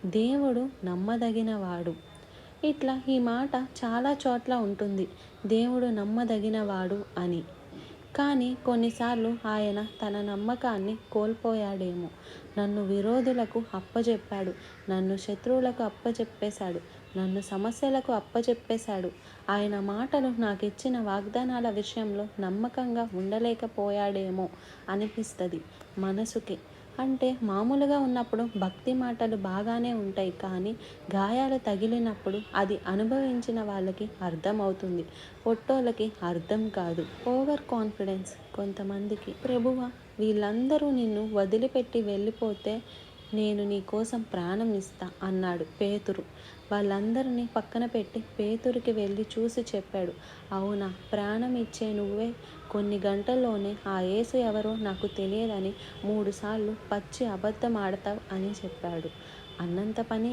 దేవుడు నమ్మదగినవాడు. ఇట్లా ఈ మాట చాలా చోట్ల ఉంటుంది, దేవుడు నమ్మదగినవాడు అని. కానీ కొన్నిసార్లు ఆయన తన నమ్మకాన్ని కోల్పోయాడేమో. నన్ను విరోధులకు అప్పజెప్పాడు, నన్ను శత్రువులకు అప్పచెప్పేశాడు, నన్ను సమస్యలకు అప్పచెప్పేశాడు. ఆయన మాటలు నాకు ఇచ్చిన వాగ్దానాల విషయంలో నమ్మకంగా ఉండలేకపోయాడేమో అనిపిస్తుంది మనసుకి. అంటే మామూలుగా ఉన్నప్పుడు భక్తి మాటలు బాగానే ఉంటాయి, కానీ గాయాలు తగిలినప్పుడు అది అనుభవించిన వాళ్ళకి అర్థమవుతుంది, పొట్టోళ్ళకి అర్థం కాదు. ఓవర్ కాన్ఫిడెన్స్ కొంతమందికి. ప్రభువా, వీళ్ళందరూ నిన్ను వదిలిపెట్టి వెళ్ళిపోతే నేను నీ కోసం ప్రాణం ఇస్తా అన్నాడు పేతురు. వాళ్ళందరినీ పక్కన పెట్టి పేతురికి వెళ్ళి చూసి చెప్పాడు, అవునా, ప్రాణం ఇచ్చే నువ్వే కొన్ని గంటల్లోనే ఆ యేసు ఎవరో నాకు తెలియదని 3 సార్లు పచ్చి అబద్ధం ఆడతావు అని చెప్పాడు. అన్నంత పని